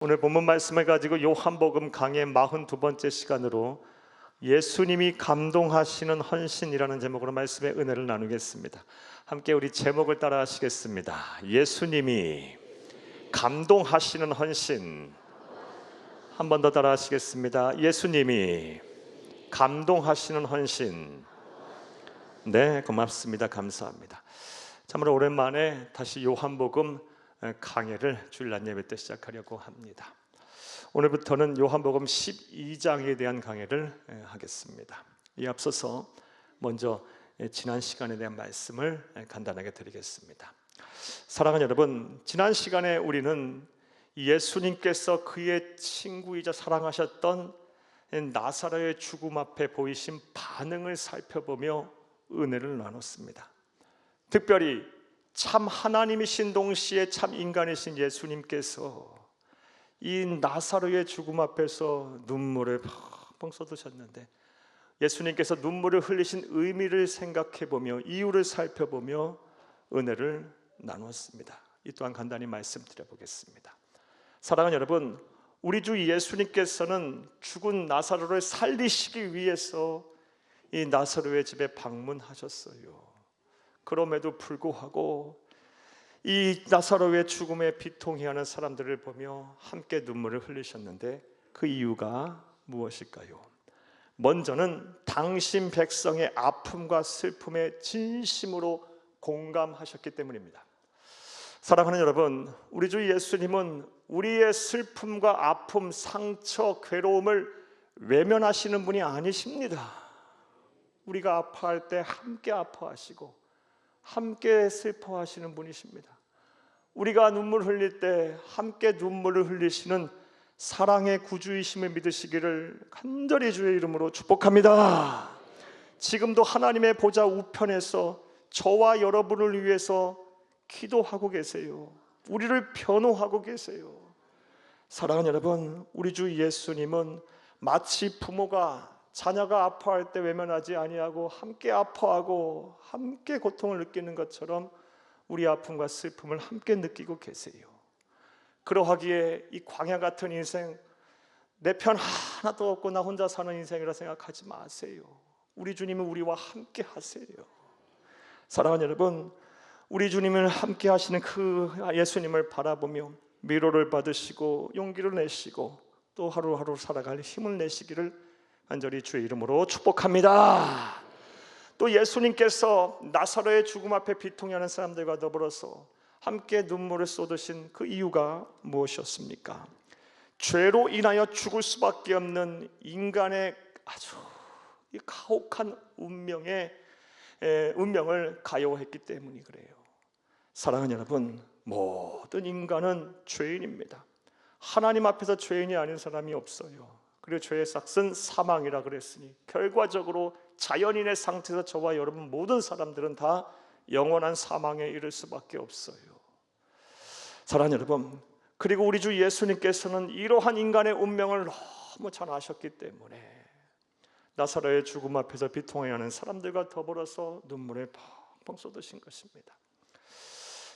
오늘 본문 말씀을 가지고 요한복음 강의 42번째 시간으로 예수님이 감동하시는 헌신이라는 제목으로 말씀의 은혜를 나누겠습니다. 함께 우리 제목을 따라 하시겠습니다. 예수님이 감동하시는 헌신. 한 번 더 따라 하시겠습니다. 예수님이 감동하시는 헌신. 네, 고맙습니다. 감사합니다. 참으로 오랜만에 다시 요한복음 강해를 주일날 예배 때 시작하려고 합니다. 오늘부터는 요한복음 12장에 대한 강해를 하겠습니다. 이 앞서서 먼저 지난 시간에 대한 말씀을 간단하게 드리겠습니다. 사랑하는 여러분, 지난 시간에 우리는 예수님께서 그의 친구이자 사랑하셨던 나사로의 죽음 앞에 보이신 반응을 살펴보며 은혜를 나눴습니다. 특별히 참 하나님이신 동시에 참 인간이신 예수님께서 이 나사로의 죽음 앞에서 눈물을 펑펑 쏟으셨는데 예수님께서 눈물을 흘리신 의미를 생각해보며 이유를 살펴보며 은혜를 나누었습니다. 이 또한 간단히 말씀드려보겠습니다. 사랑하는 여러분, 우리 주 예수님께서는 죽은 나사로를 살리시기 위해서 이 나사로의 집에 방문하셨어요. 그럼에도 불구하고 이 나사로의 죽음에 비통해하는 사람들을 보며 함께 눈물을 흘리셨는데 그 이유가 무엇일까요? 먼저는 당신 백성의 아픔과 슬픔에 진심으로 공감하셨기 때문입니다. 사랑하는 여러분, 우리 주 예수님은 우리의 슬픔과 아픔, 상처, 괴로움을 외면하시는 분이 아니십니다. 우리가 아파할 때 함께 아파하시고 함께 슬퍼하시는 분이십니다. 우리가 눈물 흘릴 때 함께 눈물을 흘리시는 사랑의 구주이심을 믿으시기를 간절히 주의 이름으로 축복합니다. 지금도 하나님의 보좌 우편에서 저와 여러분을 위해서 기도하고 계세요. 우리를 변호하고 계세요. 사랑하는 여러분, 우리 주 예수님은 마치 부모가 자녀가 아파할 때 외면하지 아니하고 함께 아파하고 함께 고통을 느끼는 것처럼 우리 아픔과 슬픔을 함께 느끼고 계세요. 그러하기에 이 광야 같은 인생, 내 편 하나도 없고 나 혼자 사는 인생이라 생각하지 마세요. 우리 주님은 우리와 함께 하세요. 사랑하는 여러분, 우리 주님을 함께 하시는 그 예수님을 바라보며 위로를 받으시고 용기를 내시고 또 하루하루 살아갈 힘을 내시기를 간절히 주의 이름으로 축복합니다. 또 예수님께서 나사로의 죽음 앞에 비통해하는 사람들과 더불어서 함께 눈물을 쏟으신 그 이유가 무엇이었습니까? 죄로 인하여 죽을 수밖에 없는 인간의 아주 가혹한 운명을 가여했기 때문이 그래요. 사랑하는 여러분, 모든 인간은 죄인입니다. 하나님 앞에서 죄인이 아닌 사람이 없어요. 그리고 죄의 삭은 사망이라 그랬으니 결과적으로 자연인의 상태에서 저와 여러분 모든 사람들은 다 영원한 사망에 이를 수밖에 없어요. 사랑하는 여러분, 그리고 우리 주 예수님께서는 이러한 인간의 운명을 너무 잘 아셨기 때문에 나사로의 죽음 앞에서 비통해하는 사람들과 더불어서 눈물을 펑펑 쏟으신 것입니다.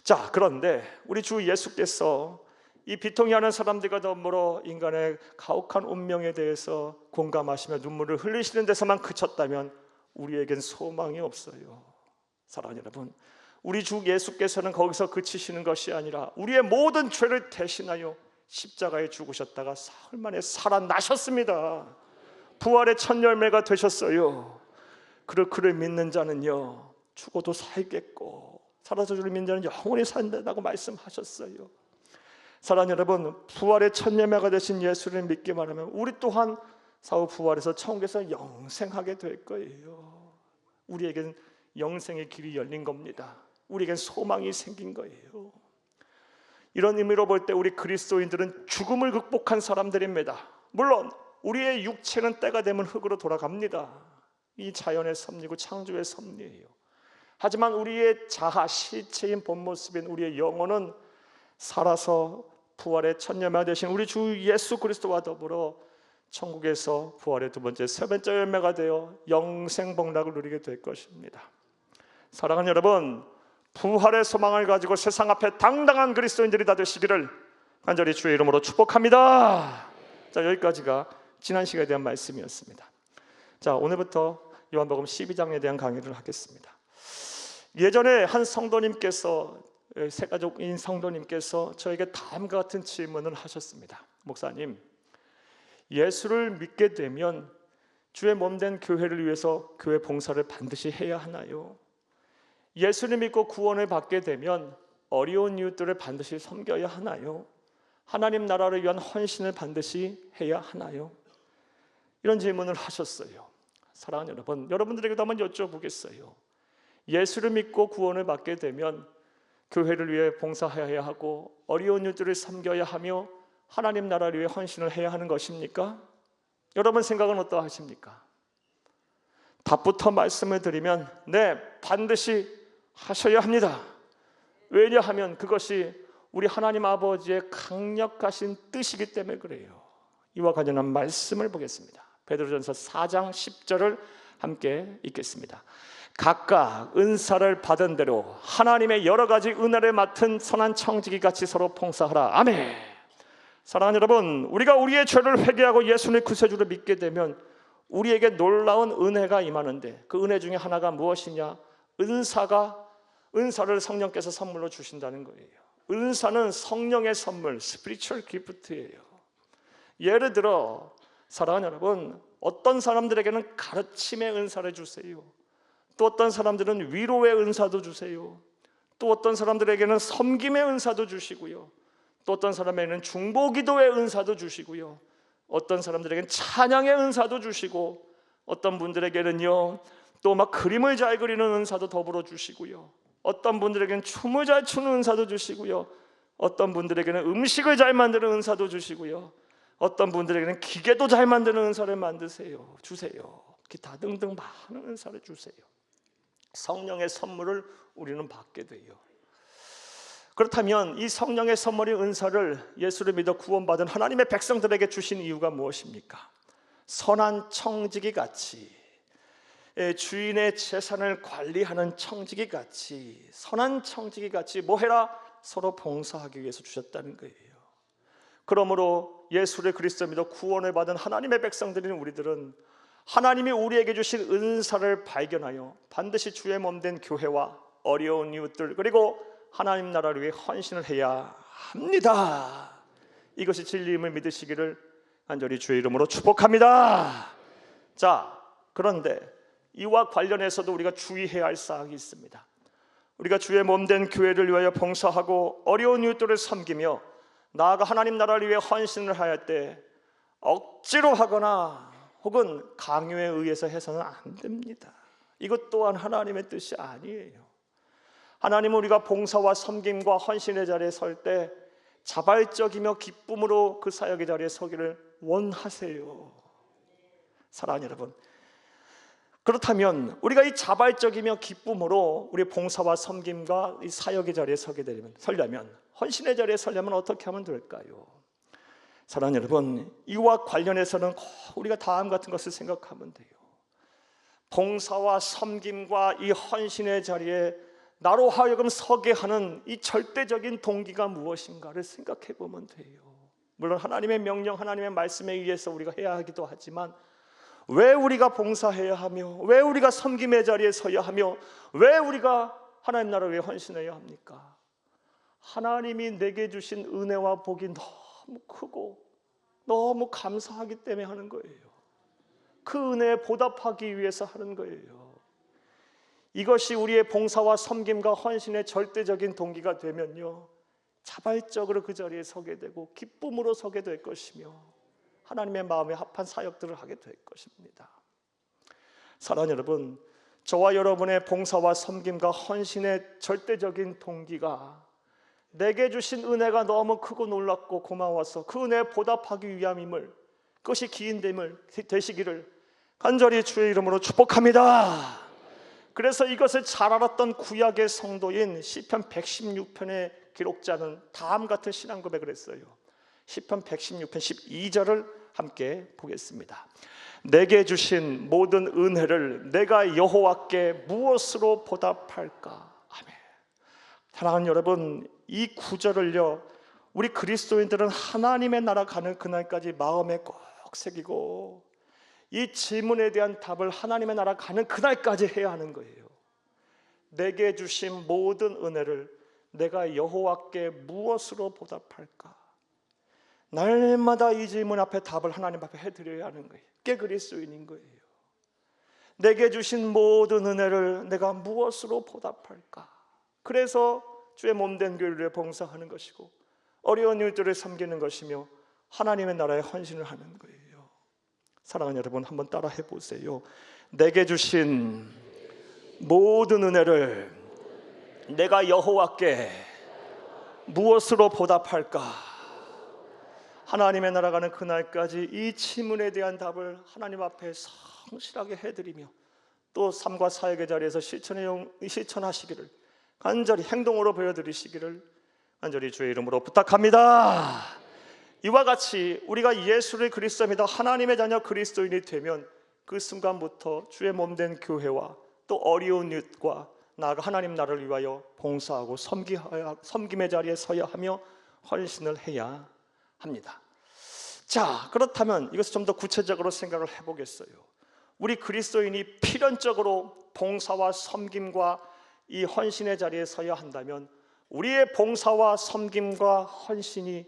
자, 그런데 우리 주 예수께서 이 비통해하는 사람들과 더불어 인간의 가혹한 운명에 대해서 공감하시며 눈물을 흘리시는 데서만 그쳤다면 우리에겐 소망이 없어요. 사랑하는 여러분, 우리 주 예수께서는 거기서 그치시는 것이 아니라 우리의 모든 죄를 대신하여 십자가에 죽으셨다가 사흘 만에 살아나셨습니다. 부활의 첫 열매가 되셨어요. 그를 믿는 자는요 죽어도 살겠고 살아서 주를 믿는 자는 영원히 산다고 말씀하셨어요. 사랑하는 여러분, 부활의 첫 열매가 되신 예수를 믿기만 하면 우리 또한 사후 부활에서 천국에서 영생하게 될 거예요. 우리에겐 영생의 길이 열린 겁니다. 우리에겐 소망이 생긴 거예요. 이런 의미로 볼 때 우리 그리스도인들은 죽음을 극복한 사람들입니다. 물론 우리의 육체는 때가 되면 흙으로 돌아갑니다. 이 자연의 섭리고 창조의 섭리예요. 하지만 우리의 자아, 실체인 본 모습인 우리의 영혼은 살아서 부활의 첫 열매가 되신 우리 주 예수 그리스도와 더불어 천국에서 부활의 두 번째, 세 번째 열매가 되어 영생 복락을 누리게 될 것입니다. 사랑하는 여러분, 부활의 소망을 가지고 세상 앞에 당당한 그리스도인들이 다 되시기를 간절히 주의 이름으로 축복합니다. 자, 여기까지가 지난 시간에 대한 말씀이었습니다. 자, 오늘부터 요한복음 12장에 대한 강의를 하겠습니다. 예전에 한 성도님께서, 세가족인 성도님께서 저에게 다음과 같은 질문을 하셨습니다. 목사님, 예수를 믿게 되면 주의 몸된 교회를 위해서 교회 봉사를 반드시 해야 하나요? 예수를 믿고 구원을 받게 되면 어려운 이웃들을 반드시 섬겨야 하나요? 하나님 나라를 위한 헌신을 반드시 해야 하나요? 이런 질문을 하셨어요. 사랑하는 여러분, 여러분들에게도 한번 여쭤보겠어요. 예수를 믿고 구원을 받게 되면 교회를 위해 봉사해야 하고 어려운 이웃들을 섬겨야 하며 하나님 나라를 위해 헌신을 해야 하는 것입니까? 여러분 생각은 어떠하십니까? 답부터 말씀을 드리면 네, 반드시 하셔야 합니다. 왜냐하면 그것이 우리 하나님 아버지의 강력하신 뜻이기 때문에 그래요. 이와 관련한 말씀을 보겠습니다. 베드로전서 4장 10절을 함께 읽겠습니다. 각각 은사를 받은 대로 하나님의 여러 가지 은혜를 맡은 선한 청지기 같이 서로 봉사하라. 아멘. 사랑하는 여러분, 우리가 우리의 죄를 회개하고 예수님의 구세주를 믿게 되면 우리에게 놀라운 은혜가 임하는데 그 은혜 중에 하나가 무엇이냐? 은사를 성령께서 선물로 주신다는 거예요. 은사는 성령의 선물, 스피리추얼 기프트예요. 예를 들어 사랑하는 여러분, 어떤 사람들에게는 가르침의 은사를 주세요. 또 어떤 사람들은 위로의 은사도 주세요. 또 어떤 사람들에게는 섬김의 은사도 주시고요. 또 어떤 사람에게는 중보기도의 은사도 주시고요. 어떤 사람들에게는 찬양의 은사도 주시고 어떤 분들에게는요 또 막 그림을 잘 그리는 은사도 더불어 주시고요. 어떤 분들에게는 춤을 잘 추는 은사도 주시고요. 어떤 분들에게는 음식을 잘 만드는 은사도 주시고요. 어떤 분들에게는 기계도 잘 만드는 은사를 주세요. 기타 등등 많은 은사를 주세요. 성령의 선물을 우리는 받게 돼요. 그렇다면 이 성령의 선물인 은사를 예수를 믿어 구원받은 하나님의 백성들에게 주신 이유가 무엇입니까? 선한 청지기 같이, 주인의 재산을 관리하는 청지기 같이, 선한 청지기 같이 뭐 해라? 서로 봉사하기 위해서 주셨다는 거예요. 그러므로 예수를 그리스도 믿어 구원을 받은 하나님의 백성들인 우리들은 하나님이 우리에게 주신 은사를 발견하여 반드시 주의 몸된 교회와 어려운 이웃들 그리고 하나님 나라를 위해 헌신을 해야 합니다. 이것이 진리임을 믿으시기를 간절히 주의 이름으로 축복합니다. 자, 그런데 이와 관련해서도 우리가 주의해야 할 사항이 있습니다. 우리가 주의 몸된 교회를 위하여 봉사하고 어려운 이웃들을 섬기며 나아가 하나님 나라를 위해 헌신을 할 때 억지로 하거나 혹은 강요에 의해서 해서는 안 됩니다. 이것 또한 하나님의 뜻이 아니에요. 하나님은 우리가 봉사와 섬김과 헌신의 자리에 설 때 자발적이며 기쁨으로 그 사역의 자리에 서기를 원하세요. 사랑하는 여러분, 그렇다면 우리가 이 자발적이며 기쁨으로 우리 봉사와 섬김과 이 사역의 자리에 서려면 헌신의 자리에 서려면 어떻게 하면 될까요? 사랑하는 여러분, 이와 관련해서는 우리가 다음 같은 것을 생각하면 돼요. 봉사와 섬김과 이 헌신의 자리에 나로 하여금 서게 하는 이 절대적인 동기가 무엇인가를 생각해 보면 돼요. 물론 하나님의 명령, 하나님의 말씀에 의해서 우리가 해야 하기도 하지만 왜 우리가 봉사해야 하며 왜 우리가 섬김의 자리에 서야 하며 왜 우리가 하나님 나라를 위해 헌신해야 합니까? 하나님이 내게 주신 은혜와 복이 너무 크고 너무 감사하기 때문에 하는 거예요. 그 은혜에 보답하기 위해서 하는 거예요. 이것이 우리의 봉사와 섬김과 헌신의 절대적인 동기가 되면요, 자발적으로 그 자리에 서게 되고 기쁨으로 서게 될 것이며 하나님의 마음에 합한 사역들을 하게 될 것입니다. 사랑하는 여러분, 저와 여러분의 봉사와 섬김과 헌신의 절대적인 동기가 내게 주신 은혜가 너무 크고 놀랍고 고마워서 그 은혜에 보답하기 위함임을, 그것이 기인됨을 되시기를 간절히 주의 이름으로 축복합니다. 그래서 이것을 잘 알았던 구약의 성도인 시편 116편의 기록자는 다음 같은 신앙 고백을 했어요. 시편 116편 12절을 함께 보겠습니다. 내게 주신 모든 은혜를 내가 여호와께 무엇으로 보답할까? 아멘. 사랑하는 여러분, 이 구절을요 우리 그리스도인들은 하나님의 나라 가는 그날까지 마음에 꼭 새기고 이 질문에 대한 답을 하나님의 나라 가는 그날까지 해야 하는 거예요. 내게 주신 모든 은혜를 내가 여호와께 무엇으로 보답할까? 날마다 이 질문 앞에 답을 하나님 앞에 해드려야 하는 거예요. 그게 그리스도인인 거예요. 내게 주신 모든 은혜를 내가 무엇으로 보답할까? 그래서 주의 몸된 교회를 봉사하는 것이고 어려운 일들을 섬기는 것이며 하나님의 나라에 헌신을 하는 거예요. 사랑하는 여러분, 한번 따라 해보세요. 내게 주신 모든 은혜를 내가 여호와께 무엇으로 보답할까? 하나님의 나라 가는 그날까지 이 질문에 대한 답을 하나님 앞에 성실하게 해드리며 또 삶과 사역의 자리에서 실천하시기를 간절히 행동으로 보여드리시기를 간절히 주의 이름으로 부탁합니다. 이와 같이 우리가 예수를 그리스도 믿어 하나님의 자녀 그리스도인이 되면 그 순간부터 주의 몸된 교회와 또 어려운 이웃과 나아가 하나님 나라를 위하여 봉사하고 섬김의 자리에 서야 하며 헌신을 해야 합니다. 자, 그렇다면 이것을 좀 더 구체적으로 생각을 해보겠어요. 우리 그리스도인이 필연적으로 봉사와 섬김과 이 헌신의 자리에 서야 한다면 우리의 봉사와 섬김과 헌신이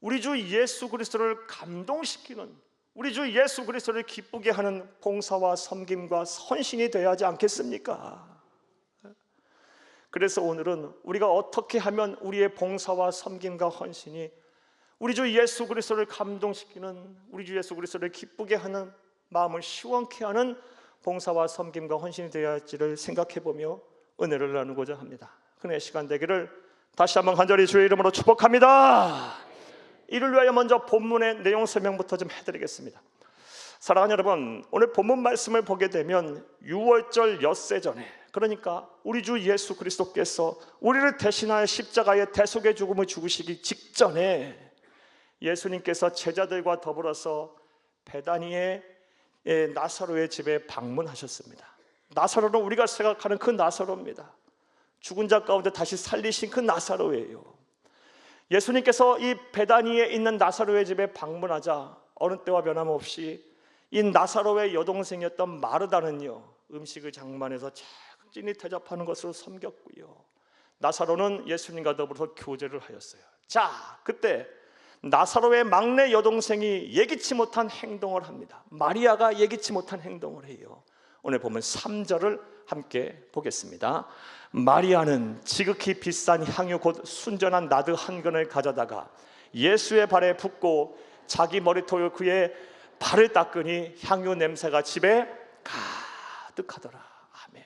우리 주 예수 그리스도를 감동시키는, 우리 주 예수 그리스도를 기쁘게 하는 봉사와 섬김과 헌신이 되어야 하지 않겠습니까? 그래서 오늘은 우리가 어떻게 하면 우리의 봉사와 섬김과 헌신이 우리 주 예수 그리스도를 감동시키는, 우리 주 예수 그리스도를 기쁘게 하는, 마음을 시원케 하는 봉사와 섬김과 헌신이 되어야 할지를 생각해보며 은혜를 나누고자 합니다. 그의 시간 되기를 다시 한번 간절히 주의 이름으로 축복합니다. 이를 위하여 먼저 본문의 내용 설명부터 좀 해드리겠습니다. 사랑하는 여러분, 오늘 본문 말씀을 보게 되면 유월절 엿새 전에, 그러니까 우리 주 예수 그리스도께서 우리를 대신하여 십자가의 대속의 죽음을 죽으시기 직전에 예수님께서 제자들과 더불어서 베다니의 나사로의 집에 방문하셨습니다. 나사로는 우리가 생각하는 그 나사로입니다. 죽은 자 가운데 다시 살리신 그 나사로예요. 예수님께서 이 베다니에 있는 나사로의 집에 방문하자 어느 때와 변함없이 이 나사로의 여동생이었던 마르다는요, 음식을 장만해서 작진히 대접하는 것으로 섬겼고요, 나사로는 예수님과 더불어서 교제를 하였어요. 자, 그때 나사로의 막내 여동생이 예기치 못한 행동을 합니다. 마리아가 예기치 못한 행동을 해요. 오늘 보면 3절을 함께 보겠습니다. 마리아는 지극히 비싼 향유 곧 순전한 나드 한 근을 가져다가 예수의 발에 붓고 자기 머리털로 그의 발을 닦으니 향유 냄새가 집에 가득하더라. 아멘.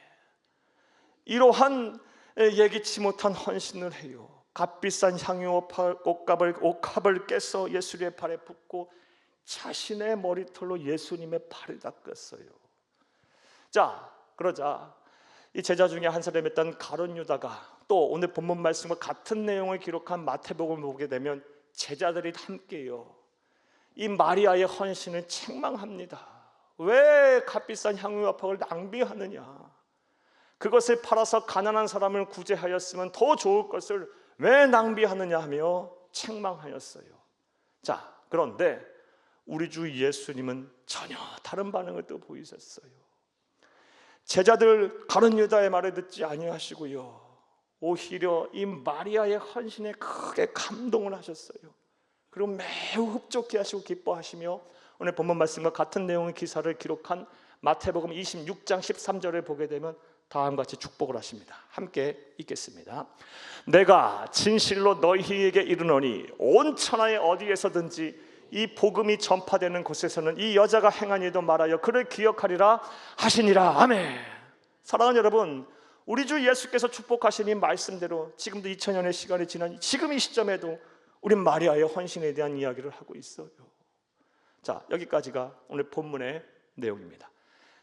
이러한 예기치 못한 헌신을 해요. 값비싼 향유 옷값을 깨서 예수의 발에 붓고 자신의 머리털로 예수님의 발을 닦았어요. 자, 그러자 이 제자 중에 한 사람이었던 가룟 유다가 또 오늘 본문 말씀과 같은 내용을 기록한 마태복음을 보게 되면 제자들이 함께요, 이 마리아의 헌신을 책망합니다. 왜 값비싼 향유화팍을 낭비하느냐? 그것을 팔아서 가난한 사람을 구제하였으면 더 좋을 것을 왜 낭비하느냐 하며 책망하였어요. 자, 그런데 우리 주 예수님은 전혀 다른 반응을 또 보이셨어요. 제자들 가룟 유다의 말을 듣지 아니하시고요, 오히려 이 마리아의 헌신에 크게 감동을 하셨어요. 그리고 매우 흡족해 하시고 기뻐하시며 오늘 본문 말씀과 같은 내용의 기사를 기록한 마태복음 26장 13절을 보게 되면 다음과 같이 축복을 하십니다. 함께 읽겠습니다. 내가 진실로 너희에게 이르노니 온 천하에 어디에서든지 이 복음이 전파되는 곳에서는 이 여자가 행한 일도 말하여 그를 기억하리라 하시니라. 아멘. 사랑하는 여러분, 우리 주 예수께서 축복하신 이 말씀대로 지금도 2000년의 시간이 지난 지금 이 시점에도 우리 마리아의 헌신에 대한 이야기를 하고 있어요. 자, 여기까지가 오늘 본문의 내용입니다.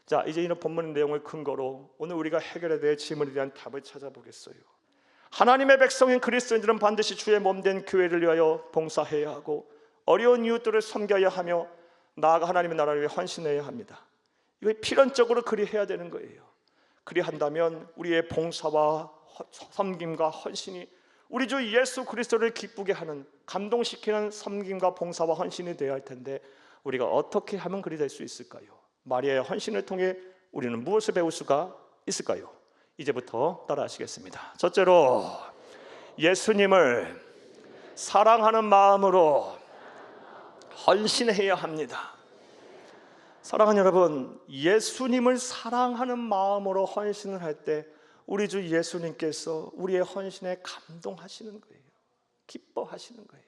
자, 이제 이런 본문의 내용을 근거로 오늘 우리가 해결해야 될 질문에 대한 답을 찾아보겠어요. 하나님의 백성인 그리스도인들은 반드시 주의 몸된 교회를 위하여 봉사해야 하고 어려운 이웃들을 섬겨야 하며 나아가 하나님의 나라를 위해 헌신해야 합니다. 이거 필연적으로 그리해야 되는 거예요. 그리한다면 우리의 봉사와 섬김과 헌신이 우리 주 예수 그리스도를 기쁘게 하는, 감동시키는 섬김과 봉사와 헌신이 되어야 할 텐데 우리가 어떻게 하면 그리 될 수 있을까요? 마리아의 헌신을 통해 우리는 무엇을 배울 수가 있을까요? 이제부터 따라하시겠습니다. 첫째로, 예수님을 사랑하는 마음으로 헌신해야 합니다. 사랑하는 여러분, 예수님을 사랑하는 마음으로 헌신을 할 때 우리 주 예수님께서 우리의 헌신에 감동하시는 거예요. 기뻐하시는 거예요.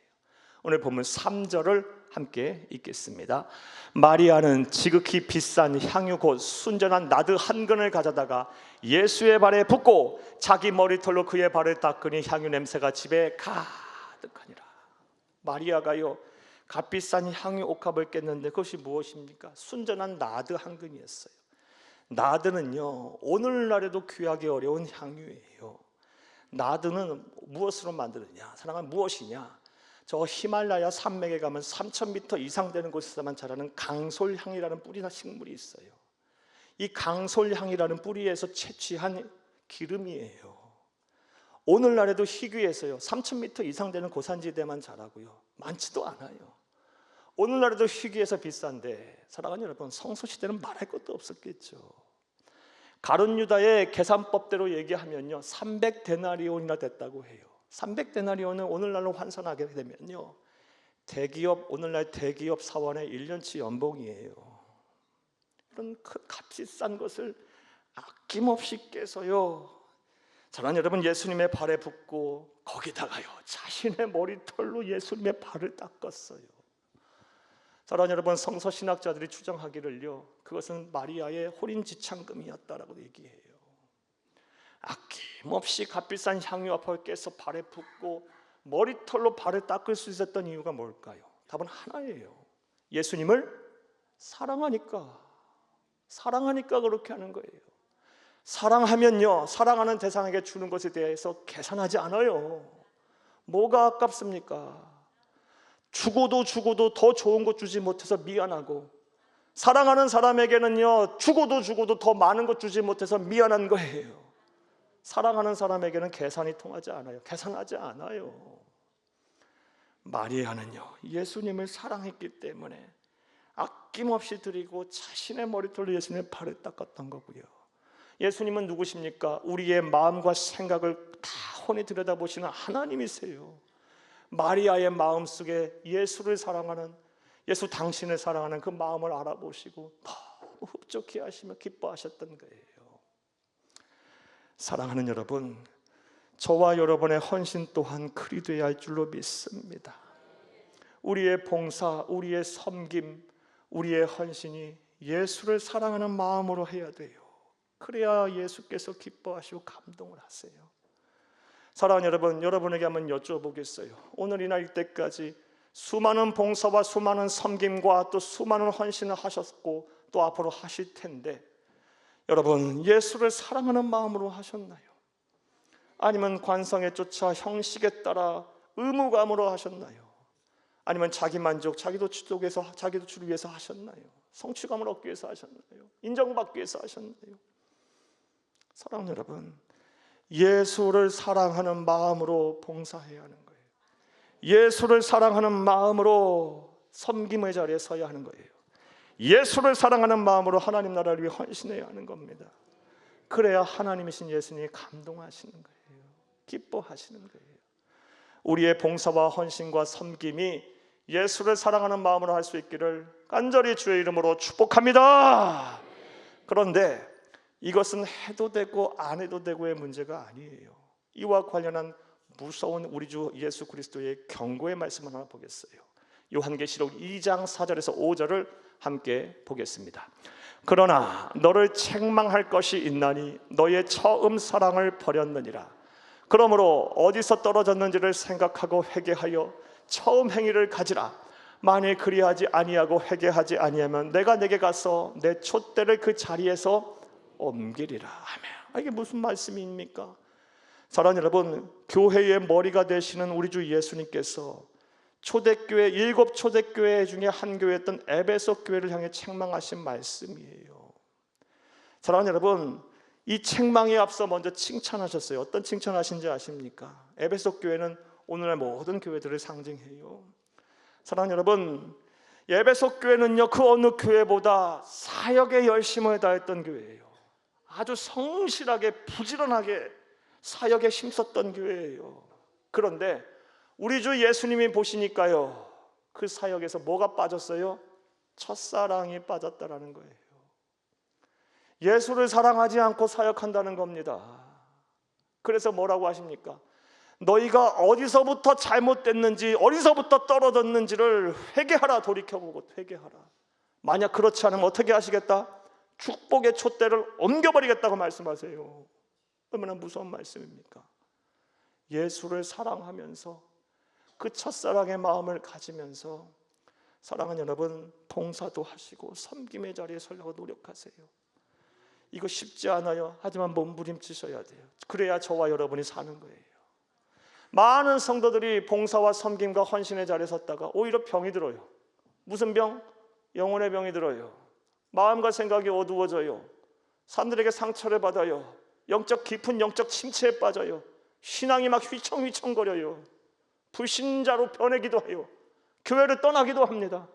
오늘 본문 3절을 함께 읽겠습니다. 마리아는 지극히 비싼 향유 곧 순전한 나드 한 근을 가져다가 예수의 발에 붓고 자기 머리털로 그의 발을 닦으니 향유 냄새가 집에 가득하니라. 마리아가요, 값비싼 향유 옥합을 깼는데 그것이 무엇입니까? 순전한 나드 한 근이었어요. 나드는요, 오늘날에도 귀하기 어려운 향유예요. 나드는 무엇으로 만드느냐? 사랑하는, 무엇이냐? 저 히말라야 산맥에 가면 3,000m 이상 되는 곳에서만 자라는 강솔향이라는 뿌리나 식물이 있어요. 이 강솔향이라는 뿌리에서 채취한 기름이에요. 오늘날에도 희귀해서요, 3,000m 이상 되는 고산지대만 자라고요, 많지도 않아요. 오늘날에도 희귀해서 비싼데 사랑하는 여러분, 성소시대는 말할 것도 없었겠죠. 가룟 유다의 계산법대로 얘기하면요, 300데나리온이나 됐다고 해요. 300데나리온은 오늘날로 환산하게 되면요, 대기업, 오늘날 대기업 사원의 1년치 연봉이에요. 이런 큰 값비싼 것을 아낌없이 깨서요, 사랑하는 여러분, 예수님의 발에 붓고 거기다가요, 자신의 머리털로 예수님의 발을 닦았어요. 사랑하는 여러분, 성서신학자들이 추정하기를요, 그것은 마리아의 혼인지창금이었다라고 얘기해요. 아낌없이 값비싼 향유압을 깨서 발에 붓고 머리털로 발을 닦을 수 있었던 이유가 뭘까요? 답은 하나예요. 예수님을 사랑하니까 그렇게 하는 거예요. 사랑하면요, 사랑하는 대상에게 주는 것에 대해서 계산하지 않아요. 뭐가 아깝습니까? 주고도 더 좋은 것 주지 못해서 미안하고, 사랑하는 사람에게는요, 주고도 더 많은 것 주지 못해서 미안한 거예요. 사랑하는 사람에게는 계산이 통하지 않아요. 계산하지 않아요. 마리아는요, 예수님을 사랑했기 때문에 아낌없이 드리고 자신의 머리털로 예수님의 발을 닦았던 거고요. 예수님은 누구십니까? 우리의 마음과 생각을 다 훤히 들여다보시는 하나님이세요. 마리아의 마음속에 예수를 사랑하는, 예수 당신을 사랑하는 그 마음을 알아보시고 너무 흡족해 하시며 기뻐하셨던 거예요. 사랑하는 여러분, 저와 여러분의 헌신 또한 그리 되어야 할 줄로 믿습니다. 우리의 봉사, 우리의 섬김, 우리의 헌신이 예수를 사랑하는 마음으로 해야 돼요. 그래야 예수께서 기뻐하시고 감동을 하세요. 사랑하는 여러분, 여러분에게 한번 여쭤보겠어요. 오늘이나 이때까지 수많은 봉사와 수많은 섬김과 또 수많은 헌신을 하셨고 또 앞으로 하실 텐데, 여러분, 예수를 사랑하는 마음으로 하셨나요? 아니면 관성에 쫓아 형식에 따라 의무감으로 하셨나요? 아니면 자기 만족, 자기도 주기 위해서 하셨나요? 성취감을 얻기 위해서 하셨나요? 인정받기 위해서 하셨나요? 사랑하는 여러분, 예수를 사랑하는 마음으로 봉사해야 하는 거예요. 예수를 사랑하는 마음으로 섬김의 자리에 서야 하는 거예요. 예수를 사랑하는 마음으로 하나님 나라를 위해 헌신해야 하는 겁니다. 그래야 하나님이신 예수님이 감동하시는 거예요. 기뻐하시는 거예요. 우리의 봉사와 헌신과 섬김이 예수를 사랑하는 마음으로 할 수 있기를 간절히 주의 이름으로 축복합니다. 그런데 이것은 해도 되고 안 해도 되고의 문제가 아니에요. 이와 관련한 무서운 우리 주 예수 그리스도의 경고의 말씀을 하나 보겠어요. 요한계시록 2장 4절에서 5절을 함께 보겠습니다. 그러나 너를 책망할 것이 있나니 너의 처음 사랑을 버렸느니라. 그러므로 어디서 떨어졌는지를 생각하고 회개하여 처음 행위를 가지라. 만일 그리하지 아니하고 회개하지 아니하면 내가 내게 가서 내 촛대를 그 자리에서 옮기리라. 아멘. 이게 무슨 말씀입니까? 사랑하는 여러분, 교회의 머리가 되시는 우리 주 예수님께서 초대교회, 7 초대교회 중에 한 교회였던 에베소 교회를 향해 책망하신 말씀이에요. 사랑하는 여러분, 이 책망에 앞서 먼저 칭찬하셨어요. 어떤 칭찬하신지 아십니까? 에베소 교회는 오늘날 모든 교회들을 상징해요. 사랑하는 여러분, 에베소 교회는요, 그 어느 교회보다 사역에 열심을 다했던 교회예요. 아주 성실하게 부지런하게 사역에 힘썼던 교회예요. 그런데 우리 주 예수님이 보시니까요, 그 사역에서 뭐가 빠졌어요? 첫사랑이 빠졌다라는 거예요. 예수를 사랑하지 않고 사역한다는 겁니다. 그래서 뭐라고 하십니까? 너희가 어디서부터 잘못됐는지, 어디서부터 떨어졌는지를 회개하라. 돌이켜보고 회개하라. 만약 그렇지 않으면 어떻게 하시겠다? 축복의 촛대를 옮겨버리겠다고 말씀하세요. 얼마나 무서운 말씀입니까? 예수를 사랑하면서 그 첫사랑의 마음을 가지면서, 사랑하는 여러분, 봉사도 하시고 섬김의 자리에 서려고 노력하세요. 이거 쉽지 않아요. 하지만 몸부림치셔야 돼요. 그래야 저와 여러분이 사는 거예요. 많은 성도들이 봉사와 섬김과 헌신의 자리에 섰다가 오히려 병이 들어요. 무슨 병? 영혼의 병이 들어요. 마음과 생각이 어두워져요. 사람들에게 상처를 받아요. 깊은 영적 침체에 빠져요. 신앙이 막 휘청휘청거려요. 불신자로 변하기도 해요. 교회를 떠나기도 합니다.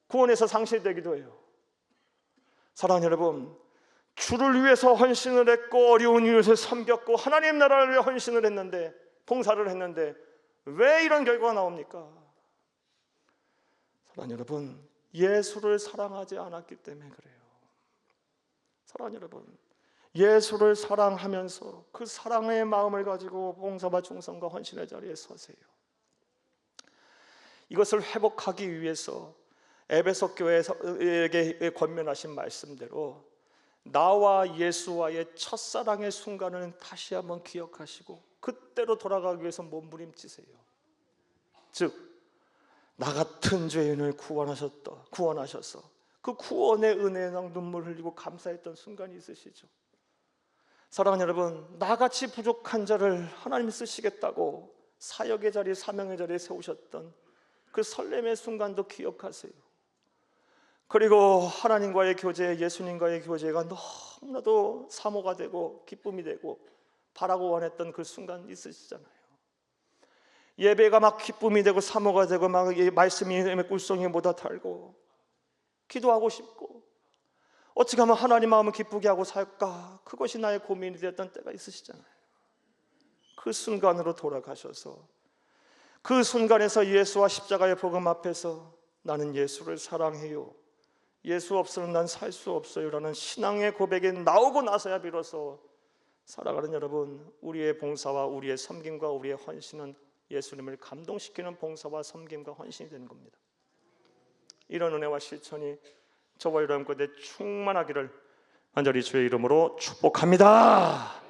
구원에서 상실되기도 해요. 사랑하는 여러분, 주를 위해서 헌신을 했고 어려운 이웃을 섬겼고 하나님 나라를 위해 헌신을 했는데, 봉사를 했는데 왜 이런 결과가 나옵니까? 사랑하는 여러분, 예수를 사랑하지 않았기 때문에 그래요. 사랑하는 여러분, 예수를 사랑하면서 그 사랑의 마음을 가지고 봉사와 충성과 헌신의 자리에 서세요. 이것을 회복하기 위해서 에베소 교회에게 권면하신 말씀대로 나와 예수와의 첫사랑의 순간을 다시 한번 기억하시고 그때로 돌아가기 위해서 몸부림치세요. 즉, 나 같은 죄인을 구원하셔서 그 구원의 은혜랑 눈물 흘리고 감사했던 순간이 있으시죠? 사랑하는 여러분, 나같이 부족한 자를 하나님이 쓰시겠다고 사역의 자리, 사명의 자리에 세우셨던 그 설렘의 순간도 기억하세요. 그리고 하나님과의 교제, 예수님과의 교제가 너무나도 사모가 되고 기쁨이 되고 바라고 원했던 그 순간 있으시잖아요. 예배가 막 기쁨이 되고 사모가 되고 막 말씀이 꿀송이보다 달고 기도하고 싶고 어떻게 하면 하나님 마음을 기쁘게 하고 살까, 그것이 나의 고민이 되었던 때가 있으시잖아요. 그 순간으로 돌아가셔서 그 순간에서 예수와 십자가의 복음 앞에서 나는 예수를 사랑해요, 예수 없으면 난 살 수 없어요 라는 신앙의 고백이 나오고 나서야 비로소 살아가는 여러분, 우리의 봉사와 우리의 섬김과 우리의 헌신은 예수님을 감동시키는 봉사와 섬김과 헌신이 되는 겁니다. 이런 은혜와 실천이 저와 여러분 가운데 충만하기를 간절히 주의 이름으로 축복합니다.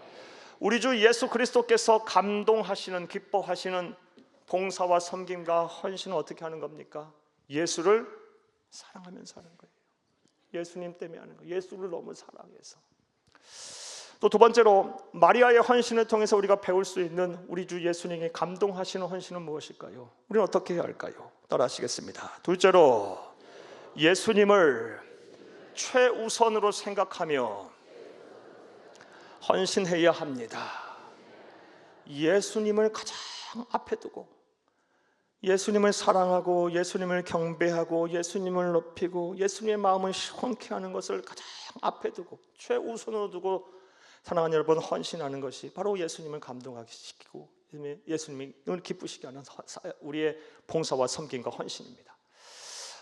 우리 주 예수 그리스도께서 감동하시는, 기뻐하시는 봉사와 섬김과 헌신은 어떻게 하는 겁니까? 예수를 사랑하면서 하는 거예요. 예수님 때문에 하는 거예요. 예수를 너무 사랑해서. 또 두 번째로, 마리아의 헌신을 통해서 우리가 배울 수 있는 우리 주 예수님이 감동하시는 헌신은 무엇일까요? 우리는 어떻게 해야 할까요? 따라 하시겠습니다. 둘째로, 예수님을 최우선으로 생각하며 헌신해야 합니다. 예수님을 가장 앞에 두고 예수님을 사랑하고 예수님을 경배하고 예수님을 높이고 예수님의 마음을 시원케 하는 것을 가장 앞에 두고 최우선으로 두고 사랑하는 여러분, 헌신하는 것이 바로 예수님을 감동하게 시키고 예수님을 기쁘시게 하는 우리의 봉사와 섬김과 헌신입니다.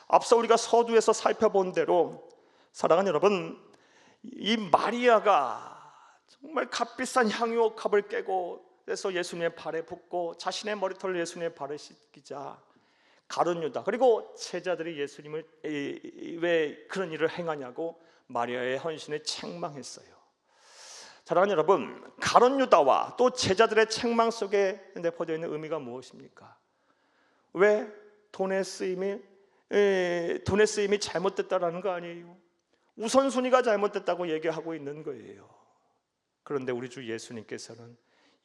앞서 우리가 서두에서 살펴본 대로 사랑하는 여러분, 이 마리아가 정말 값비싼 향유옥합을 깨고 그래서 예수님의 발에 붓고 자신의 머리털로 예수님의 발을 씻기자 가룟 유다 그리고 제자들이 예수님을 왜 그런 일을 행하냐고 마리아의 헌신을 책망했어요. 사랑하는 여러분, 가룟 유다와 또 제자들의 책망 속에 내포되어 있는 의미가 무엇입니까? 왜 돈의 쓰임이 잘못됐다라는 거 아니에요. 우선순위가 잘못됐다고 얘기하고 있는 거예요. 그런데 우리 주 예수님께서는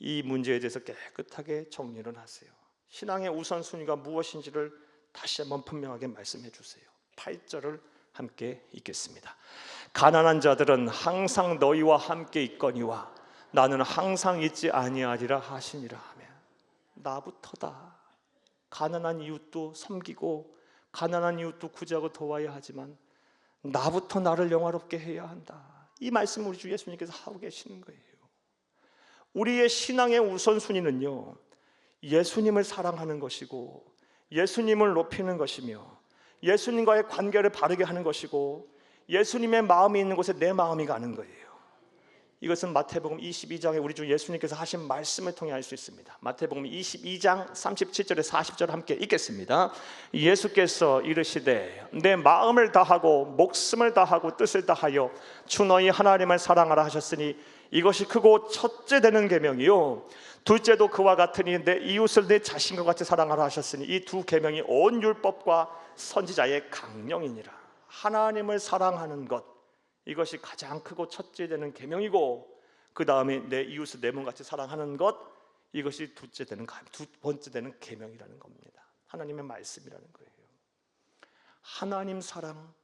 이 문제에 대해서 깨끗하게 정리를 하세요. 신앙의 우선순위가 무엇인지를 다시 한번 분명하게 말씀해 주세요. 8절을 함께 읽겠습니다. 가난한 자들은 항상 너희와 함께 있거니와 나는 항상 있지 아니하리라 하시니라 하며, 나부터다. 가난한 이웃도 섬기고 가난한 이웃도 구제하고 도와야 하지만 나부터 나를 영화롭게 해야 한다. 이 말씀을 우리 주 예수님께서 하고 계시는 거예요. 우리의 신앙의 우선순위는요, 예수님을 사랑하는 것이고 예수님을 높이는 것이며 예수님과의 관계를 바르게 하는 것이고 예수님의 마음이 있는 곳에 내 마음이 가는 거예요. 이것은 마태복음 22장에 우리 주 예수님께서 하신 말씀을 통해 알 수 있습니다. 마태복음 22장 37절에 40절 함께 읽겠습니다. 예수께서 이르시되 내 마음을 다하고 목숨을 다하고 뜻을 다하여 주 너희 하나님을 사랑하라 하셨으니 이것이 크고 첫째 되는 계명이요 둘째도 그와 같으니 내 이웃을 내 자신과 같이 사랑하라 하셨으니 이 두 계명이 온 율법과 선지자의 강령이니라. 하나님을 사랑하는 것, 이것이 가장 크고 첫째 되는 계명이고 그 다음에 내 이웃을 내 몸같이 사랑하는 것, 이것이 두 번째 되는 계명이라는 겁니다. 하나님의 말씀이라는 거예요. 하나님 사랑,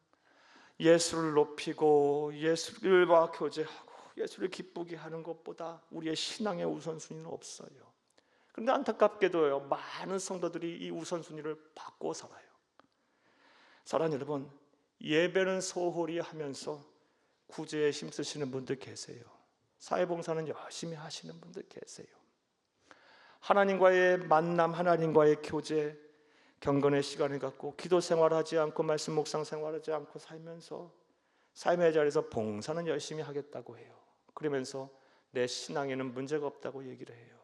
예수를 높이고 예수와 교제하고 예수를 기쁘게 하는 것보다 우리의 신앙의 우선순위는 없어요. 그런데 안타깝게도요, 많은 성도들이 이 우선순위를 바꿔 살아요. 사랑하는 여러분, 예배는 소홀히 하면서 구제에 힘쓰시는 분들 계세요. 사회봉사는 열심히 하시는 분들 계세요. 하나님과의 만남, 하나님과의 교제, 경건의 시간을 갖고 기도 생활하지 않고 말씀 묵상 생활하지 않고 살면서 삶의 자리에서 봉사는 열심히 하겠다고 해요. 그러면서 내 신앙에는 문제가 없다고 얘기를 해요.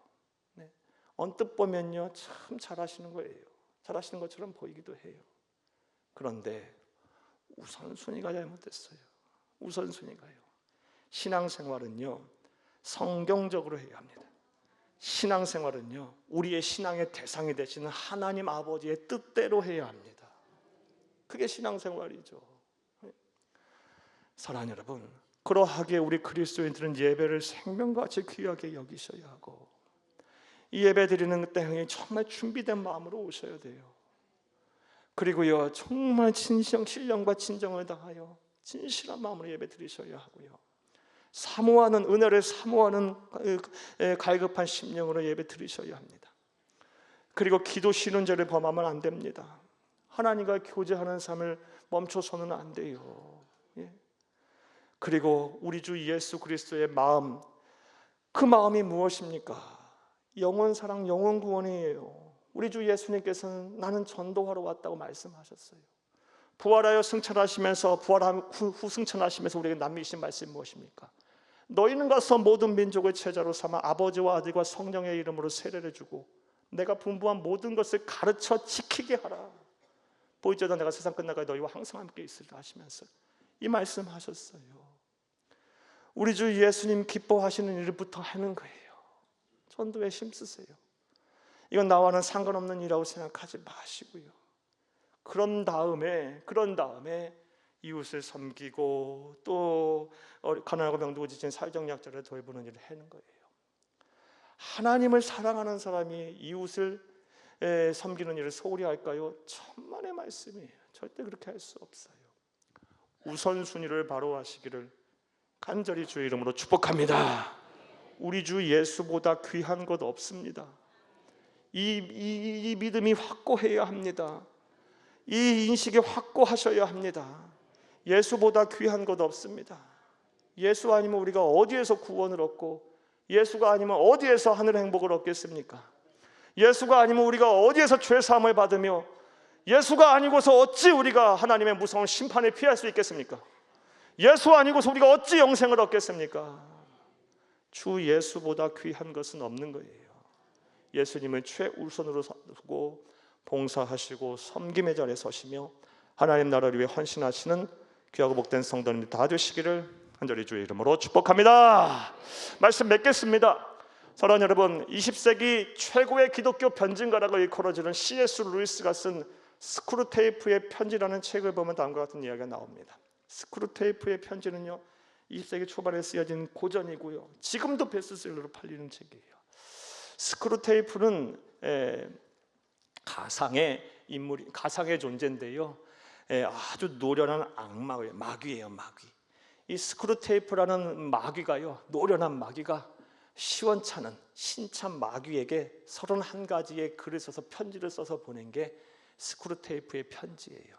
네. 언뜻 보면요, 참 잘하시는 거예요. 잘하시는 것처럼 보이기도 해요. 그런데 우선순위가 잘못됐어요. 우선순위가요. 신앙생활은요, 성경적으로 해야 합니다. 신앙생활은요, 우리의 신앙의 대상이 되시는 하나님 아버지의 뜻대로 해야 합니다. 그게 신앙생활이죠. 사랑하는 여러분, 그러하게 우리 그리스도인들은 예배를 생명같이 귀하게 여기셔야 하고 이 예배 드리는 때에 정말 준비된 마음으로 오셔야 돼요. 그리고요, 정말 신령과 진정을 다하여 진실한 마음으로 예배 드리셔야 하고요, 사모하는 은혜를 사모하는 갈급한 심령으로 예배 드리셔야 합니다. 그리고 기도 쉬는 죄를 범하면 안 됩니다. 하나님과 교제하는 삶을 멈춰서는 안 돼요. 예. 그리고 우리 주 예수 그리스도의 마음, 그 마음이 무엇입니까? 영원 사랑, 영원 구원이에요. 우리 주 예수님께서는 나는 전도하러 왔다고 말씀하셨어요. 부활하여 승천하시면서 후 승천하시면서 우리에게 남기신 말씀이 무엇입니까? 너희는 가서 모든 민족을 제자로 삼아 아버지와 아들과 성령의 이름으로 세례를 주고 내가 분부한 모든 것을 가르쳐 지키게 하라. 보이자다 내가 세상 끝날까지 너희와 항상 함께 있으리라 하시면서 이 말씀하셨어요. 우리 주 예수님 기뻐하시는 일부터 하는 거예요. 전도에 힘쓰세요. 이건 나와는 상관없는 일이라고 생각하지 마시고요, 그런 다음에 이웃을 섬기고 또 가난하고 병들고 지친 사회적 약자를 돌보는 일을 하는 거예요. 하나님을 사랑하는 사람이 이웃을 섬기는 일을 소홀히 할까요? 천만의 말씀이에요. 절대 그렇게 할 수 없어요. 우선순위를 바로 하시기를 간절히 주의 이름으로 축복합니다. 우리 주 예수보다 귀한 것 없습니다. 이 믿음이 확고해야 합니다. 이 인식이 확고하셔야 합니다. 예수보다 귀한 것 없습니다. 예수 아니면 우리가 어디에서 구원을 얻고 예수가 아니면 어디에서 하늘 행복을 얻겠습니까? 예수가 아니면 우리가 어디에서 죄사함을 받으며 예수가 아니고서 어찌 우리가 하나님의 무서운 심판을 피할 수 있겠습니까? 예수 아니고서 우리가 어찌 영생을 얻겠습니까? 주 예수보다 귀한 것은 없는 거예요. 예수님을 최우선으로 두고 봉사하시고 섬김의 자리에 서시며 하나님 나라를 위해 헌신하시는 귀하고 복된 성도님들 다 되시기를 간절히 주의 이름으로 축복합니다. 말씀 맺겠습니다. 사랑하는 여러분, 20세기 최고의 기독교 변증가라고 일컬어지는 C.S. 루이스가 쓴 스크루테이프의 편지라는 책을 보면 다음과 같은 이야기가 나옵니다. 스크루테이프의 편지는요, 20세기 초반에 쓰여진 고전이고요, 지금도 베스트셀러로 팔리는 책이에요. 스크루테이프는 가상의 인물이, 가상의 존재인데요, 아주 노련한 악마예요. 마귀예요, 마귀. 이 스크루테이프라는 마귀가요, 노련한 마귀가 시원찮은 신참 마귀에게 31가지의 글을 써서 편지를 써서 보낸 게 스크루테이프의 편지예요.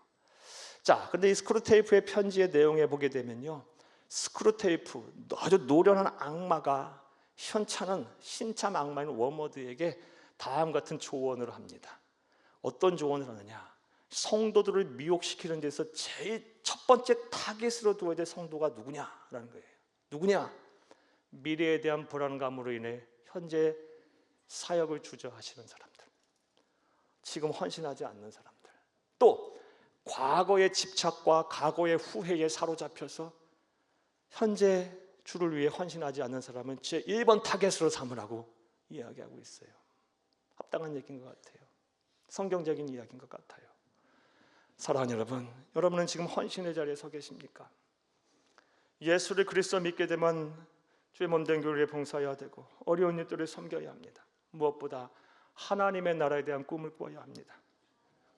자, 근데 이 스크루테이프의 편지의 내용에 보게 되면요, 스크루테이프, 아주 노련한 악마가 현찮은 신참 악마인 워머드에게 다음 같은 조언을 합니다. 어떤 조언을 하느냐? 성도들을 미혹시키는 데서 제일 첫 번째 타겟으로 두어야 될 성도가 누구냐라는 거예요. 누구냐? 미래에 대한 불안감으로 인해 현재 사역을 주저하시는 사람들, 지금 헌신하지 않는 사람들, 또 과거의 집착과 과거의 후회에 사로잡혀서 현재 주를 위해 헌신하지 않는 사람은 제 1번 타겟으로 삼으라고 이야기하고 있어요. 합당한 얘기인 것 같아요. 성경적인 이야기인 것 같아요. 사랑하는 여러분, 여러분은 지금 헌신의 자리에 서 계십니까? 예수를 그리스도 믿게 되면 주의 몸된 교회에 봉사해야 되고 어려운 이들을 섬겨야 합니다. 무엇보다 하나님의 나라에 대한 꿈을 꾸어야 합니다.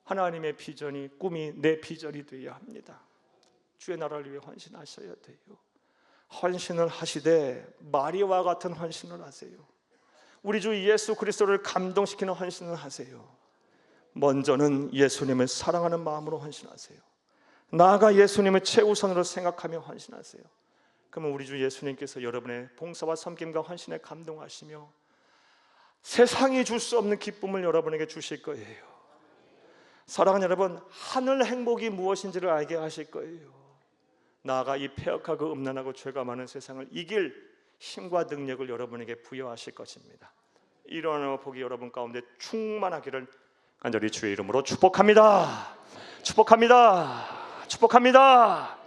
하나님의 비전이, 꿈이 내 비전이 되어야 합니다. 주의 나라를 위해 헌신하셔야 돼요. 헌신을 하시되 마리아와 같은 헌신을 하세요. 우리 주 예수 그리스도를 감동시키는 헌신을 하세요. 먼저는 예수님을 사랑하는 마음으로 헌신하세요. 나아가 예수님을 최우선으로 생각하며 헌신하세요. 그러면 우리 주 예수님께서 여러분의 봉사와 섬김과 헌신에 감동하시며 세상이 줄 수 없는 기쁨을 여러분에게 주실 거예요. 사랑하는 여러분, 하늘 행복이 무엇인지를 알게 하실 거예요. 나아가 이 폐역하고 음란하고 죄가 많은 세상을 이길 힘과 능력을 여러분에게 부여하실 것입니다. 이러한 복이 여러분 가운데 충만하기를 간절히 주의 이름으로 축복합니다. 축복합니다. 축복합니다.